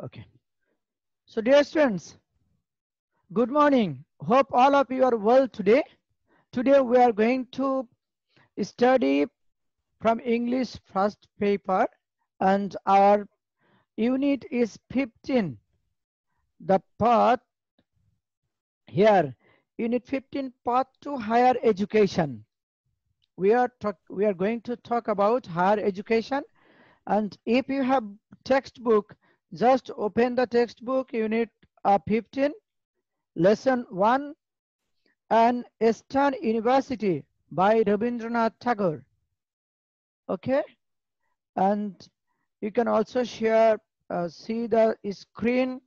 Okay. So dear students, good morning. Hope all of you are well today. Today we are going to study from English first paper and our unit is 15. The path here, unit 15, path to higher education. We are going to talk about higher education, and if you have textbook, just open the textbook, unit 15, lesson 1, and Eastern University by Rabindranath Tagore. Okay, and you can also share, see the screen.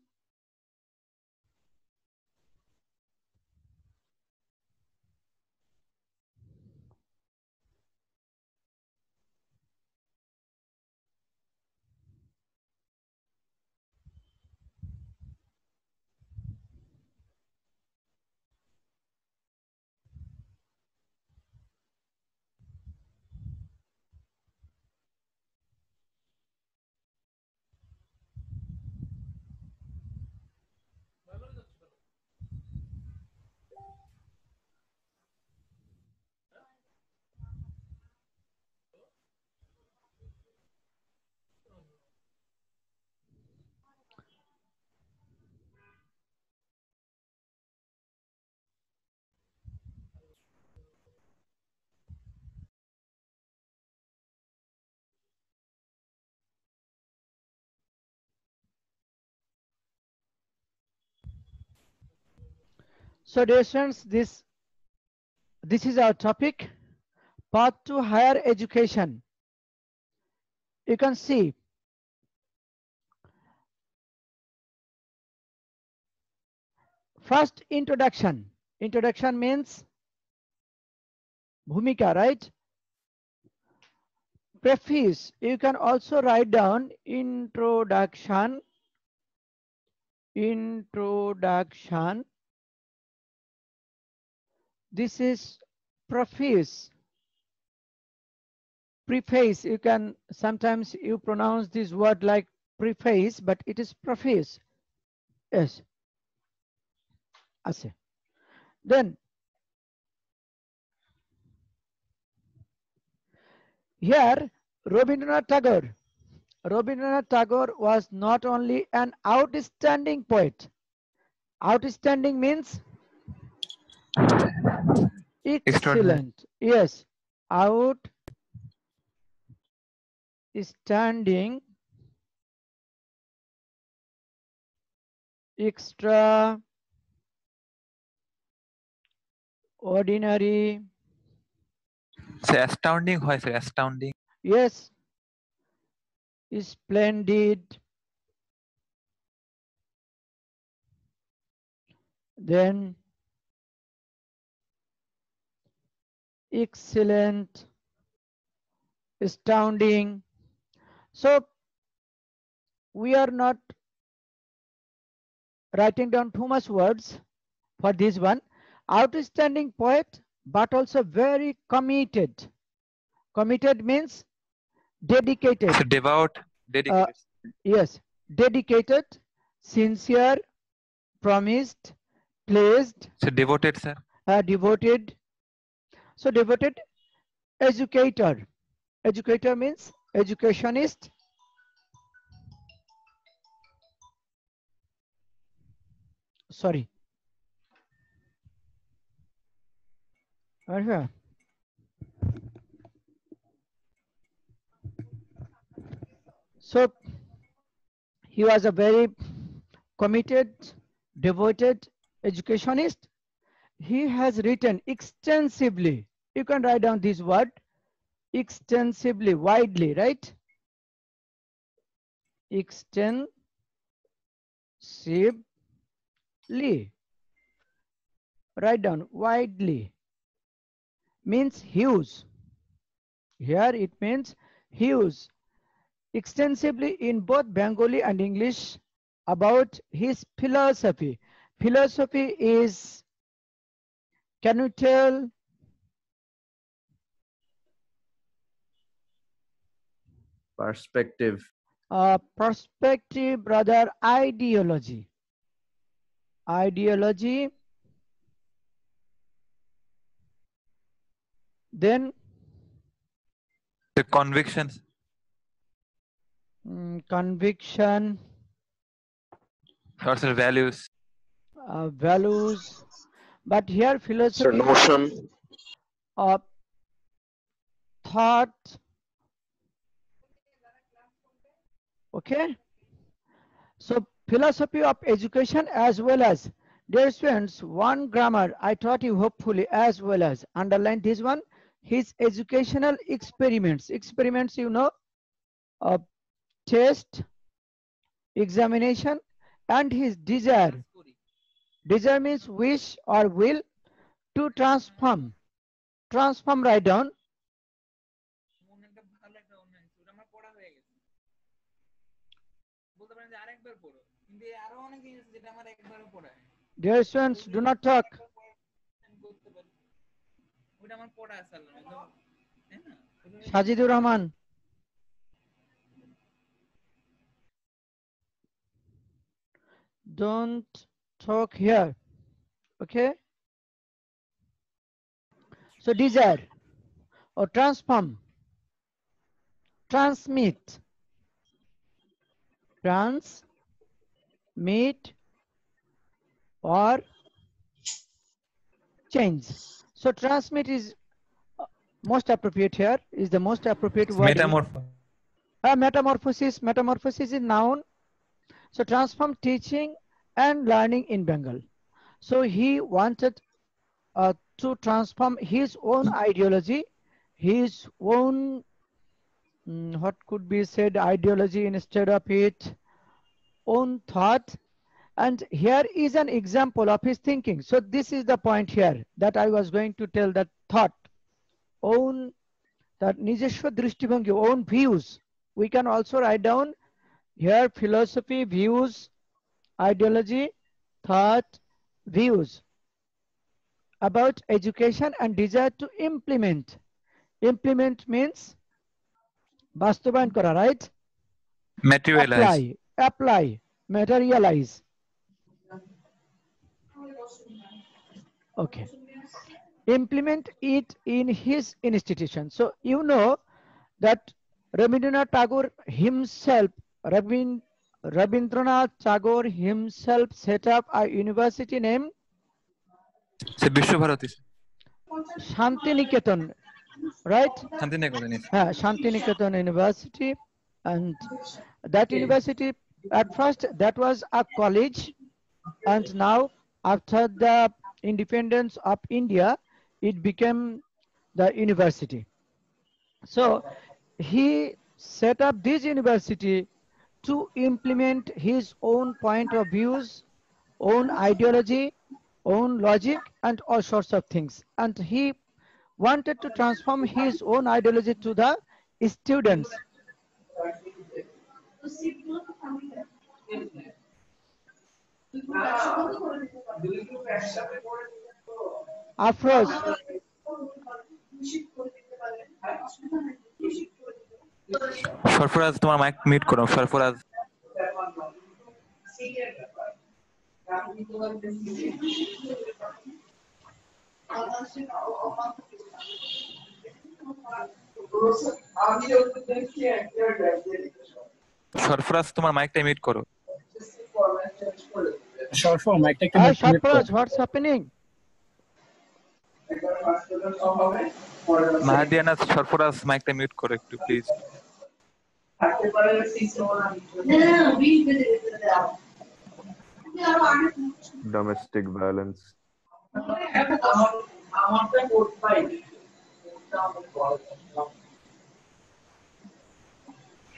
So dear students, this is our topic, path to higher education. You can see first introduction. Introduction means bhumika, right? Preface, you can also write down introduction. This is preface. Preface, you can sometimes you pronounce this word like preface, but it is preface. Yes. Ase. Then here Rabindranath Tagore was not only an outstanding poet. Outstanding means Extraordinary. excellent. Yes. Outstanding, extraordinary. So astounding হয় sir astounding. Yes. Splendid. Then excellent, astounding. So we are not writing down too much words for this one. Outstanding poet, but also very committed. Committed means dedicated. So devout, dedicated. Yes, dedicated, sincere, promised, placed, So devoted sir. devoted. So devoted, educator. Educator means educationist. Sorry. So he was a very committed, devoted educationist. He has written extensively. You can write down this word, extensively, widely, right? Extensively. Write down widely. Means huge. Here it means huge. Extensively in both Bengali and English about his philosophy. Philosophy is, can you tell? Perspective. Perspective, brother, ideology. Ideology. Then The convictions. Conviction, Also values. values. But here Sir, philosophy notion. of thought. Okay. So philosophy of education as well as, dear students, one grammar I taught you hopefully as well as, underline this one, his educational experiments. Experiments, you know, test, examination, and his desire. Desire means wish or will to transform. Transform, write down. Dear students, do not talk. Sajidur Rahman. Don't talk here. Okay. So desire or transform, transmit, transmit, or change. So transmit is most appropriate here, is the most appropriate word. Metamorphosis. Metamorphosis is noun. So transform teaching and learning in Bengal. So he wanted to transform his own ideology, his own, what could be said, ideology instead of it, own thought. And here is an example of his thinking. So this is the point here that I was going to tell, that thought, own, that নিজস্ব দৃষ্টিভঙ্গি, own views. We can also write down here philosophy, views, ideology, thought, views about education and desire to implement. Implement means বাস্তবায়ন করা, right? Materialize. Apply, materialize. Okay. Implement it in his institution. So you know that Rabindranath Tagore himself, Rabindranath Tagore himself set up a university named Vishwabharati. Shantiniketan, right? Shantiniketan. Shantiniketan University. And that university, at first that was a college, and now after the independence of India, it became the university. So he set up this university to implement his own point of views, own ideology, own logic, and all sorts of things. And he wanted to transform his own ideology to the students. Afroz. Sarfaraz তোমার mic mute করো সরফরাজ সরফরাজ তোমার মাইকটা mute করো Sharfraz, what's happening? মাহাদিয়ানা Sarfaraz মাইকটা mute করো একটু please Domestic violence.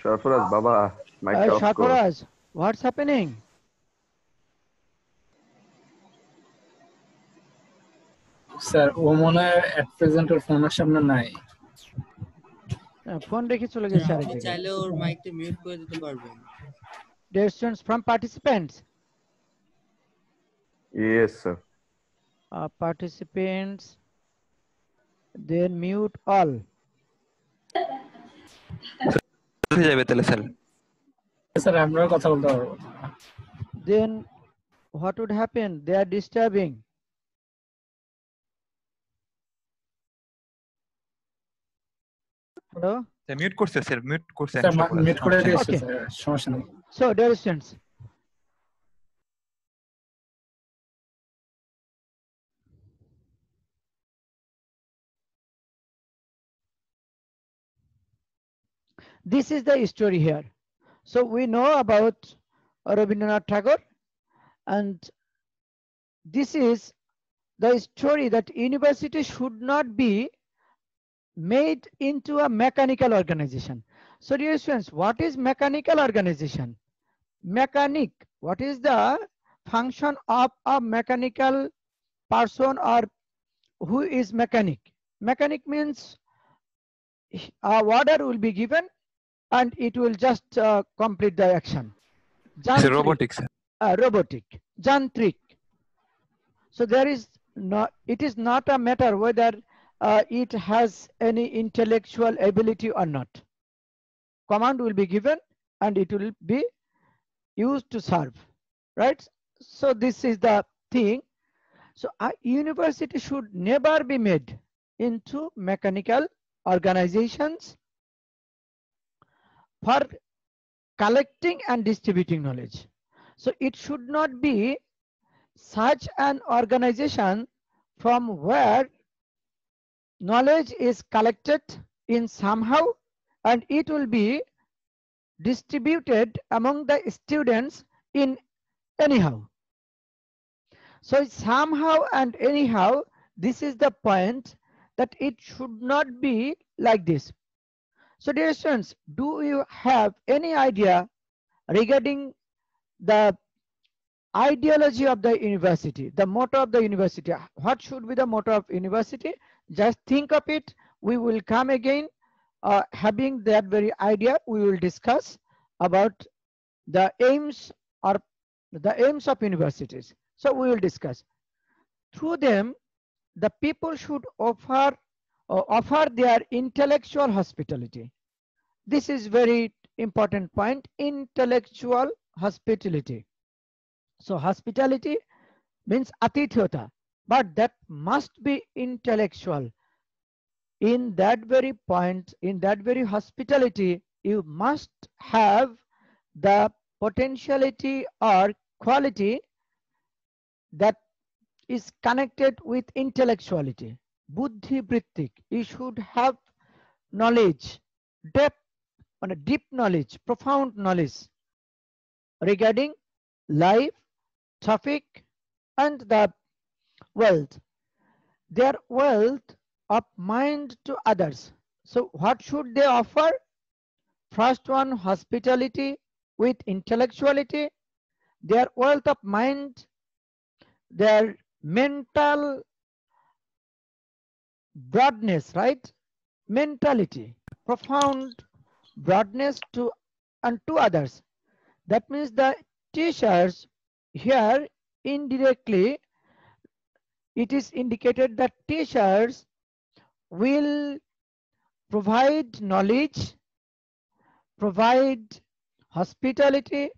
Sharfaraz, Baba, mic off. Sharfaraz, what's happening? Sir ও মনে হয় এট প্রেজেন্ট ওর ফোনের সামনে নাই ফোন রেখে চলে গেছে আরেক জায়গায় চাইলে ওর মাইকটা মিউট করে দিতে পারবেন Dear students, from participants. Yes, sir. Participants, then mute all. হয়ে যাবে তাহলে স্যার স্যার আমরাও কথা বলতে পারবো। Then what would happen? They are disturbing. Hello? Mute করছে স্যার, মিউট করছে। স্যার মিউট করে দিয়েছে Okay. স্যার, সমস্যা নেই। So, dear students, this is the story here. So we know about Rabindranath Tagore, and this is the story that university should not be made into a mechanical organization. So dear students, what is mechanical organization? Mechanic, what is the function of a mechanical person, or who is mechanic? Mechanic means a order will be given and it will just complete the action. Jantrik, robotics. robotic, jantrik. So there is not, it is not a matter whether it has any intellectual ability or not. Command will be given and it will be used to serve, right? So this is the thing. So a university should never be made into mechanical organizations for collecting and distributing knowledge. So it should not be such an organization from where knowledge is collected in somehow and it will be distributed among the students in anyhow. So somehow and anyhow, this is the point, that it should not be like this. So dear students, do you have any idea regarding the ideology of the university, the motto of the university? What should be the motto of university? Just think of it. We will come again having that very idea. We will discuss about the aims or the aims of universities. So we will discuss. Through them, the people should offer their intellectual hospitality. This is very important point, intellectual hospitality. So hospitality means atithiyata, but that must be intellectual. In that very point, in that very hospitality, you must have the potentiality or quality that is connected with intellectuality. Buddhi vrittik. You should have knowledge, depth, on a deep knowledge, profound knowledge regarding life, topic, and the world. Their wealth of mind to others. So what should they offer? First one, hospitality with intellectuality, their wealth of mind, their mental broadness, right? Mentality, profound broadness to and to others. That means the teachers here indirectly it is indicated that teachers will provide knowledge, provide hospitality,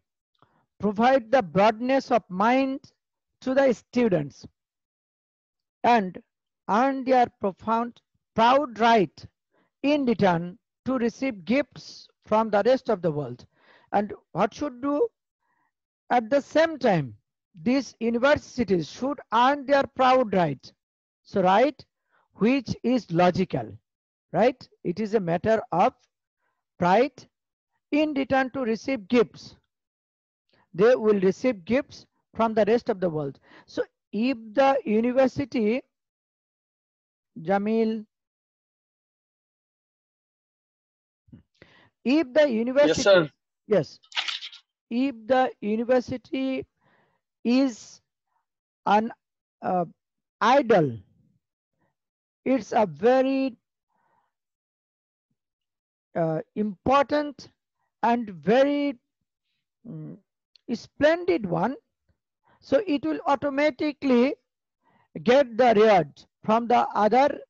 provide the broadness of mind to the students, and earn their proud right in return to receive gifts from the rest of the world. And what should do? At the same time, these universities should earn their proud right. So right, which is logical, right? It is a matter of pride in return to receive gifts. They will receive gifts from the rest of the world. So if the university, Jamil, if the university, Yes, sir. Yes, if the university is an idol, it's a very important and very splendid one. So it will automatically get the reward from the other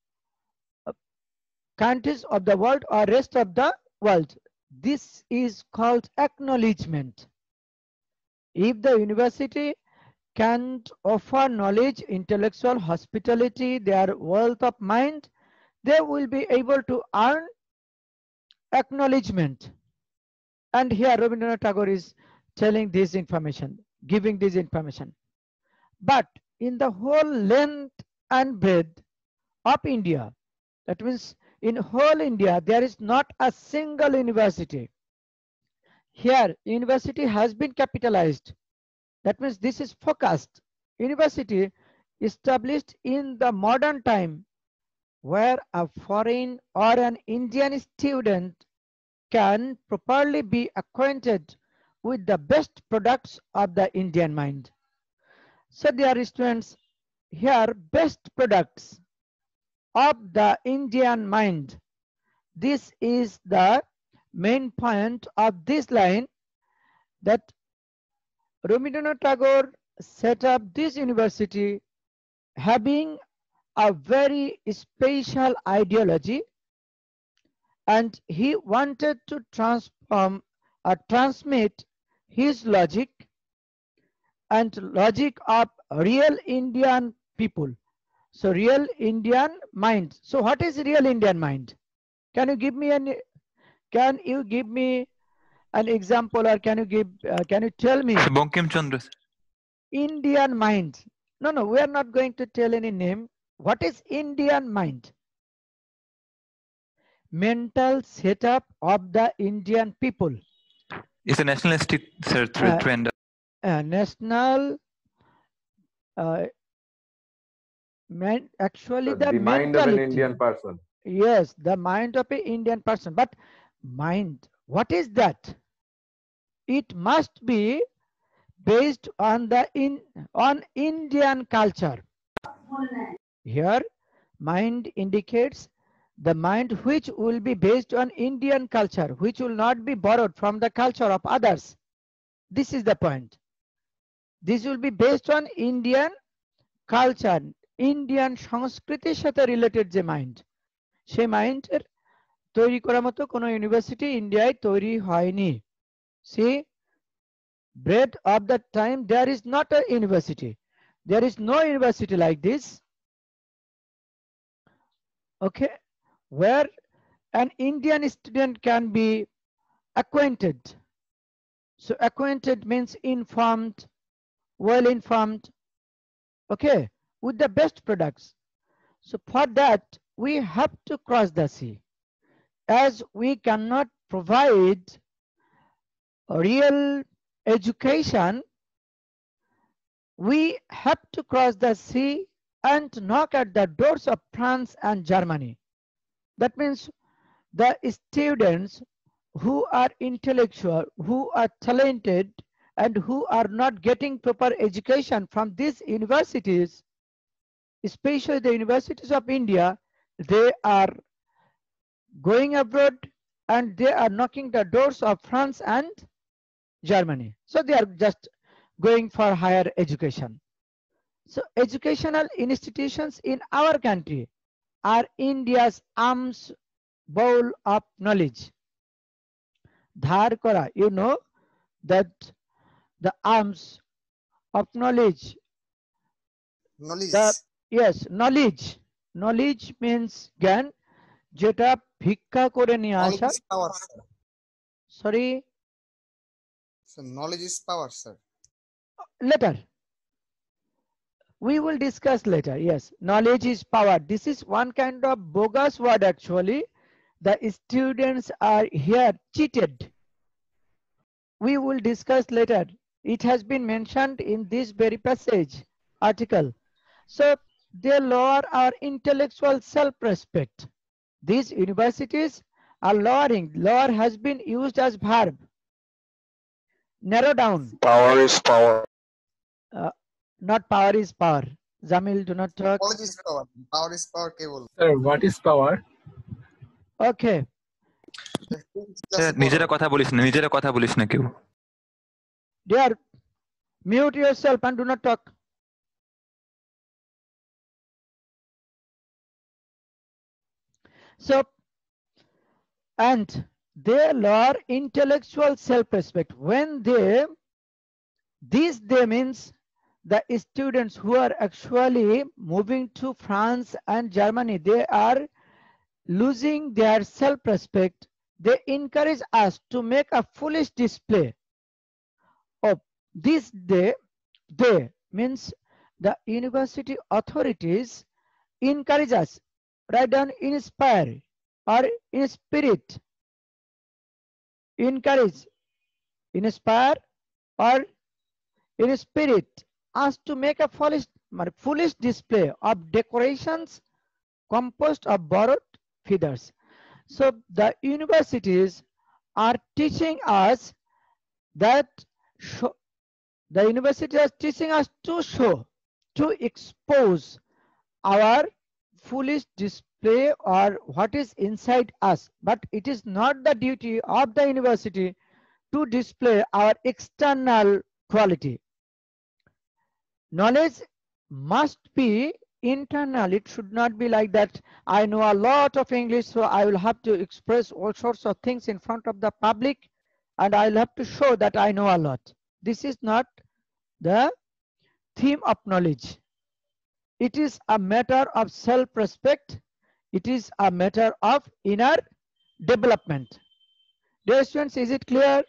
countries of the world or rest of the world. This is called acknowledgement. If the university can't offer knowledge, intellectual hospitality, their wealth of mind, they will be able to earn acknowledgement. And here Rabindranath Tagore is telling this information, giving this information. But in the whole length and breadth of India, that means in whole India, there is not a single university. Here, university has been capitalized. That means this is focused. University established in the modern time where a foreign or an Indian student can properly be acquainted with the best products of the Indian mind. So dear students, here best products of the Indian mind. This is the main point of this line, that Rabindranath Tagore set up this university having a very special ideology, and he wanted to transform or transmit his logic and logic of real Indian people. So real Indian mind. So what is real Indian mind? Can you give me an example, or can you tell me? Bankim Chandra. Indian mind. No, we are not going to tell any name. What is Indian mind? Mental setup of the Indian people. It's a nationalistic trend. National. Actually, the mind of an mentality. Indian person. Yes, the mind of an Indian person. But mind, what is that? It must be based on the Indian culture. Here, mind indicates the mind which will be based on Indian culture, which will not be borrowed from the culture of others. This is the point. This will be based on Indian culture, Indian সংস্কৃতির সাথে related যে mind. সেই মাইন্ডের তৈরি করার মতো কোনো university ইন্ডিয়ায় তৈরি হয়নি। See, breadth of that time, there is not a university. There is no university like this. Okay, where an Indian student can be acquainted. So acquainted means informed, well informed, okay, with the best products. So for that, we have to cross the sea. As we cannot provide real education, we have to cross the sea and knock at the doors of France and Germany. That means the students who are intellectual, who are talented, and who are not getting proper education from these universities, especially the universities of India, they are going abroad and they are knocking the doors of France and Germany. So they are just going for higher education. So educational institutions in our country are India's arms bowl of knowledge. Dhar kora, you know that the arms of knowledge. Knowledge. Yes, knowledge. Knowledge means জ্ঞান, যেটা ভিক্ষা করে নিয়ে আসা। Knowledge is power, sir. Sorry. So knowledge is power, sir. Later. We will discuss later. Yes, knowledge is power. This is one kind of bogus word actually. The students are here cheated. We will discuss later. It has been mentioned in this very passage, article. So they lower our intellectual self-respect. These universities are lowering. Lower has been used as verb. Narrow down. Power is power. Not power is power. Jamil, do not talk. Knowledge is power. Power is power cable. Sir, what is power? Okay. নিজেরা কথা বলিস না কেউ। Dear, mute yourself and do not talk. So, and they lower intellectual self-respect. When they means the students who are actually moving to France and Germany, they are losing their self-respect. They encourage us to make a foolish display of this. They means the university authorities encourage us, write down inspire or in spirit, encourage, inspire or in spirit us to make a foolish display of decorations composed of borrowed feathers. So the universities are teaching us that the university is teaching us to show, to expose our foolish display or what is inside us. But it is not the duty of the university to display our external quality. Knowledge must be internal. It should not be like that. I know a lot of English, so I will have to express all sorts of things in front of the public, and I'll have to show that I know a lot. This is not the theme of knowledge. It is a matter of self-respect. It is a matter of inner development. Dear students, is it clear?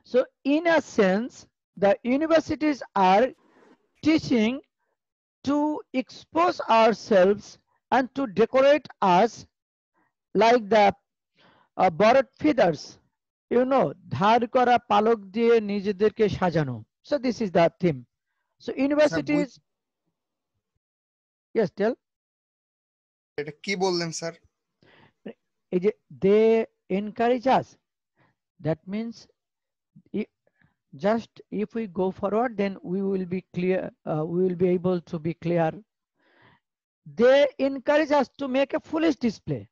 So in a sense, the universities are teaching to expose ourselves and to decorate us like the borrowed feathers. You know, ধার করা পালক দিয়ে নিজেদেরকে সাজানো. So this is the theme. So universities, yes, tell. এটা কি বললেন sir? They encourage us. That means just if we go forward, then we will be clear. We will be able to be clear. They encourage us to make a foolish display.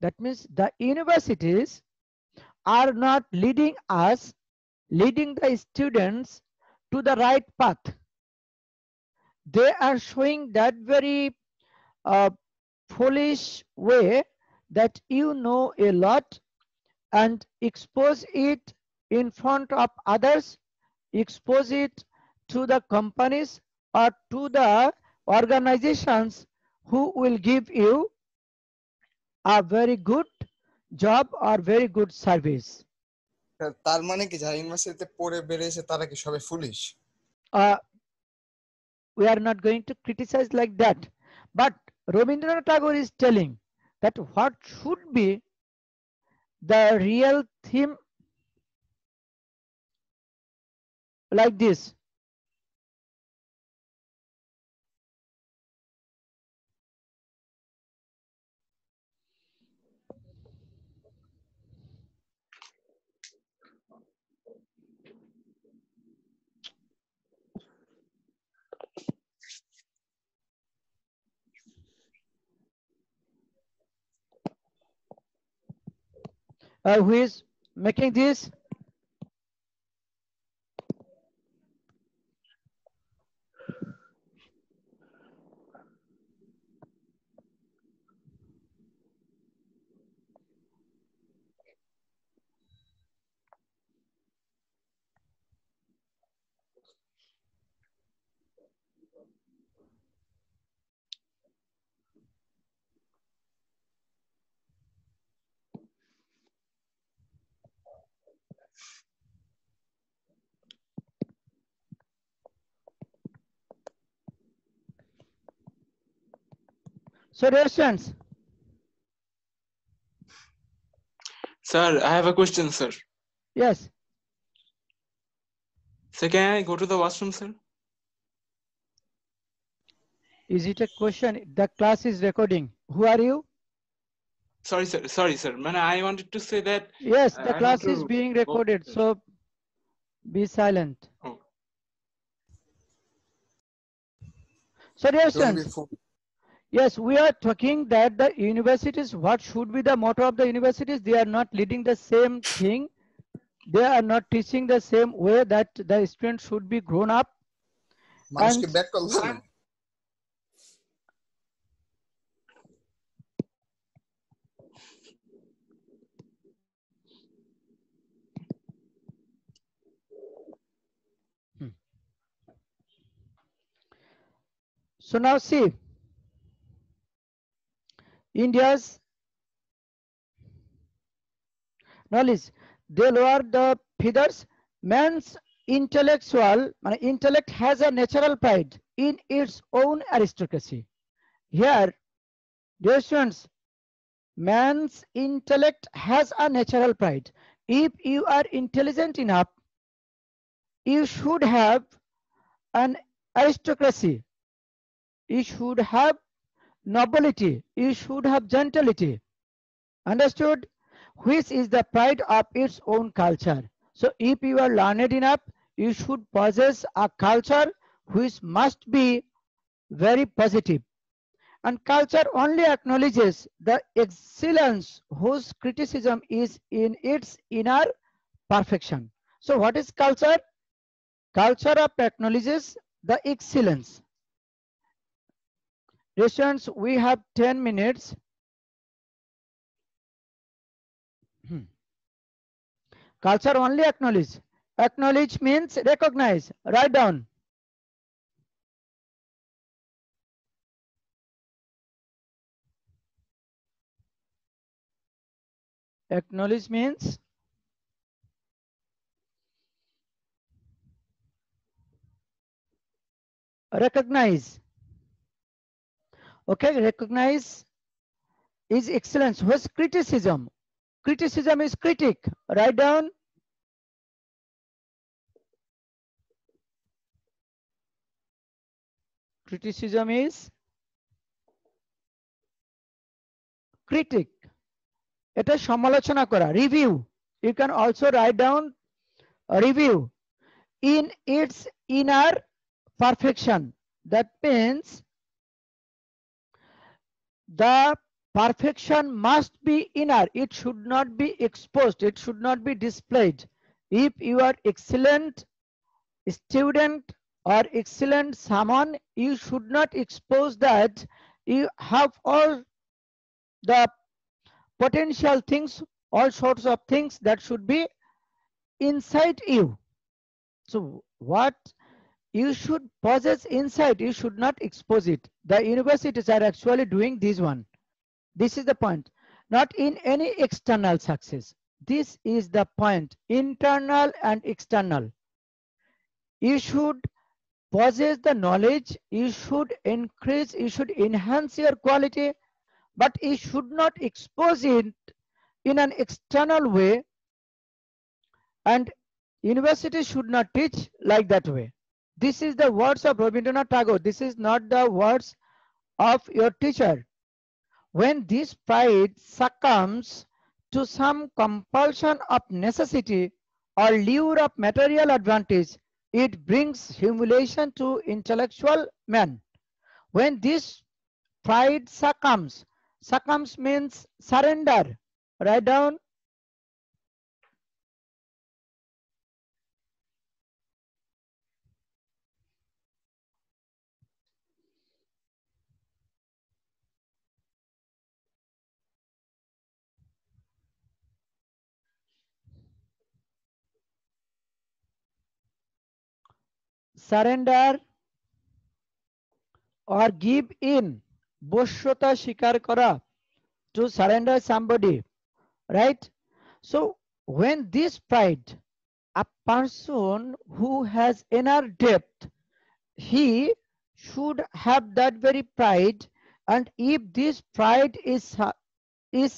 That means the universities are not leading us, leading the students to the right path. They are showing that very foolish way that you know a lot and expose it in front of others, expose it to the companies or to the organizations who will give you a very good job or very good service. তার মানে কি যারা ইউনিভার্সিটিতে পড়ে বেরিয়েছে তারা কি সবাই foolish? We are not going to criticize like that, but Rabindranath Tagore is telling that what should be the real theme like this. Who is making this? So dear students. Sir, I have a question, sir. Yes. Sir, can I go to the washroom, sir? Is it a question? The class is recording. Who are you? Sorry, sir. Sorry, sir. Man, I wanted to say that. Yes, the I class want is to being go, recorded. sir. So be silent. Oh. So dear Don't be students, fool. yes, we are talking that the universities, what should be the motto of the universities? They are not leading the same thing. They are not teaching the same way that the students should be grown up. মানুষকে And back করলেন। So now see, India's knowledge, they lower the feathers. Man's intellect has a natural pride in its own aristocracy. Here, dear students, man's intellect has a natural pride. If you are intelligent enough, you should have an aristocracy. You should have nobility. You should have gentility. Understood? Which is the pride of its own culture. So if you are learned enough, you should possess a culture which must be very positive. And culture only acknowledges the excellence whose criticism is in its inner perfection. So what is culture? Culture acknowledges the excellence. Students, we have 10 minutes. Culture only acknowledge. Acknowledge means recognize. Write down. Acknowledge means recognize. Okay, recognize is excellence. What's criticism? Criticism is critic. Write down. Criticism is critic. Eta সমালোচনা করা. Review. You can also write down a review. In its inner perfection. That means the perfection must be inner. It should not be exposed. It should not be displayed. If you are excellent student or excellent someone, you should not expose that. You have all the potential things, all sorts of things that should be inside you. So what you should possess inside, you should not expose it. The universities are actually doing this one. This is the point. Not in any external success. This is the point. Internal and external. You should possess the knowledge. You should increase, you should enhance your quality, but you should not expose it in an external way. And universities should not teach like that way. This is the words of Rabindranath Tagore. This is not the words of your teacher. When this pride succumbs to some compulsion of necessity or lure of material advantage, it brings humiliation to intellectual man. When this pride succumbs means surrender. Write down. Surrender or give in. বশ্যতা স্বীকার করা. To surrender somebody. Right? So when this pride, a person who has inner depth, he should have that very pride, and if this pride is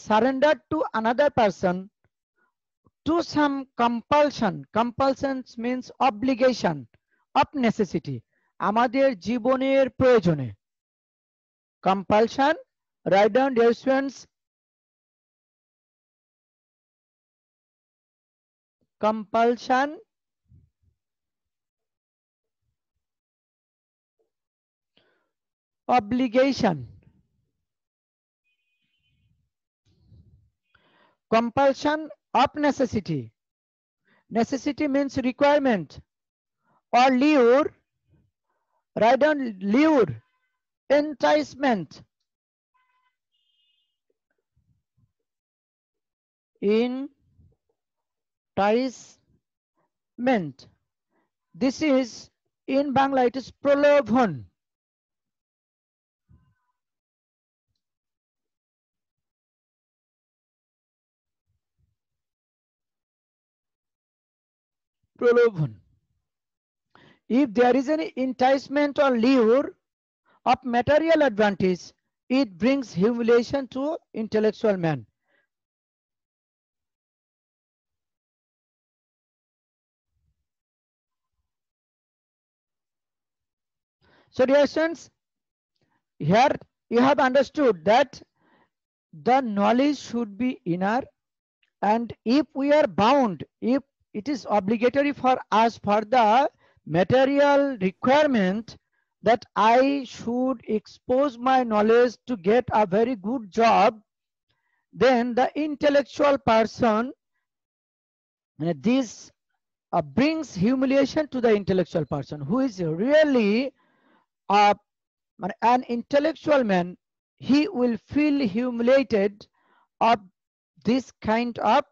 surrendered to another person, to some compulsion. Compulsion means obligation of necessity. আমাদের জীবনের প্রয়োজনে. Compulsion. Write down, dear students. Compulsion. Obligation. Compulsion of necessity. Necessity means requirement. Or lure. Write down lure. Enticement. Enticement. This is in Bangla, it is prolobhon. prolobhan. If there is any enticement or lure of material advantage, it brings humiliation to intellectual man. So dear students, here you have understood that the knowledge should be inner, and if we are bound, if it is obligatory for us for the material requirement that I should expose my knowledge to get a very good job, then the intellectual person, this brings humiliation to the intellectual person who is really an intellectual man. He will feel humiliated of this kind of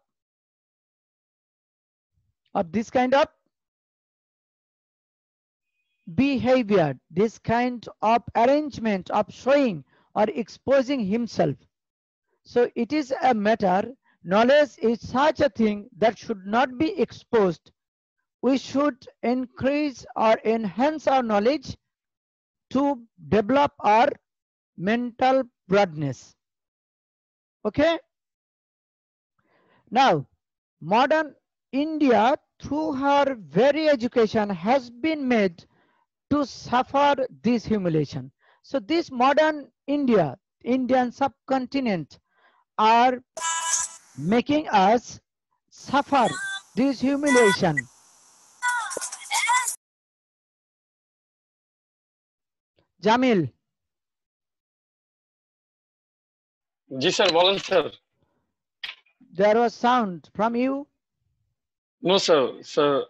behavior, this kind of arrangement of showing or exposing himself. So it is a matter, knowledge is such a thing that should not be exposed. We should increase or enhance our knowledge to develop our mental broadness. Okay. Now, modern India, through her very education, has been made to suffer this humiliation. So this modern India, Indian subcontinent, are making us suffer this humiliation. Jamil. Ji sir, bolen sir. There was sound from you. No sir, sir,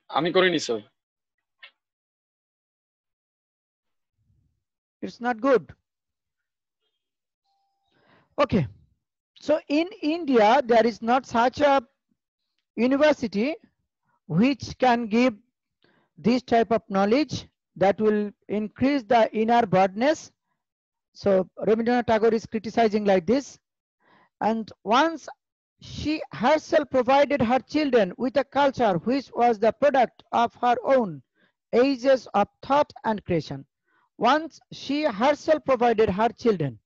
ami korini sir. It's not good. Okay. So in India, there is not such a university which can give this type of knowledge that will increase the inner broadness. So Rabindranath Tagore is criticizing like this. And once she herself provided her children with a culture which was the product of her own ages of thought and creation. Once she herself provided her children.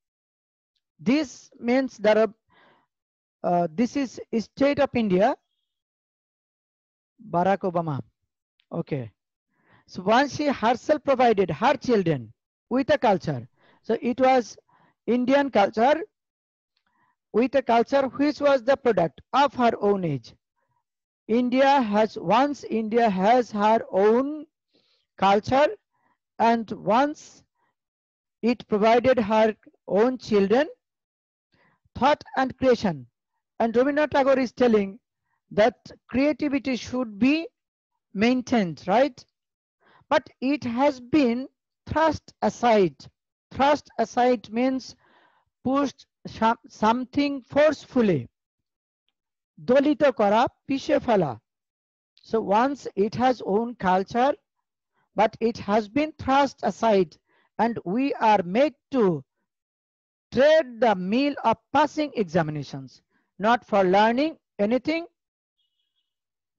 This means that this is state of India. Barack Obama. Okay. So once she herself provided her children with a culture. So it was Indian culture with a culture which was the product of her own age. Once India has her own culture, and once it provided her own children, thought and creation. And Rabindranath Tagore is telling that creativity should be maintained, right? But it has been thrust aside. Thrust aside means pushed something forcefully. Dolito kara, pishe phala. So once it has own culture, but it has been thrust aside, and we are made to tread the meal of passing examinations, not for learning anything,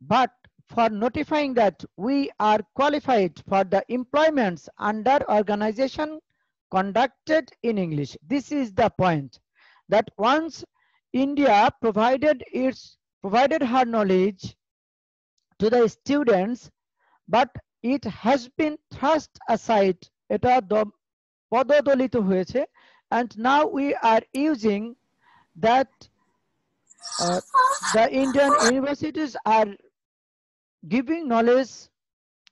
but for notifying that we are qualified for the employments under organization conducted in English. This is the point, that once India provided her knowledge to the students, but it has been thrust aside. Eta পদদলিত হয়েছে, and now we are using that the Indian universities are giving knowledge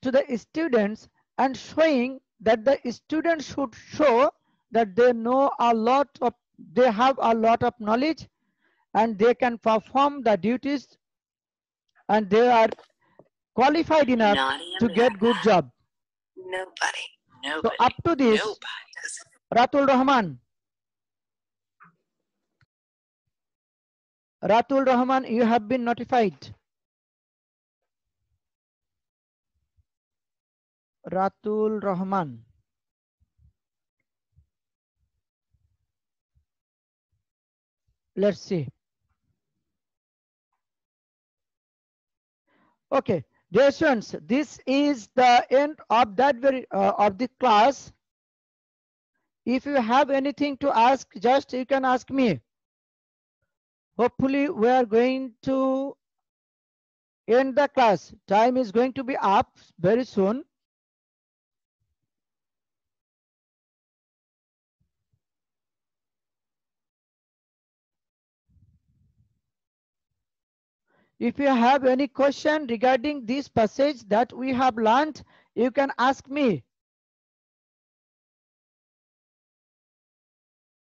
to the students and showing that the students should show that they know they have a lot of knowledge and they can perform the duties and they are qualified enough to get good job. Nobody. So up to this, Ratul Rahman. Ratul Rahman, you have been notified. Ratul Rahman. Let's see. Okay, Dear students, this is the end of that of the class. If you have anything to ask, just you can ask me. Hopefully, we are going to end the class. Time is going to be up very soon. If you have any question regarding this passage that we have learned, you can ask me.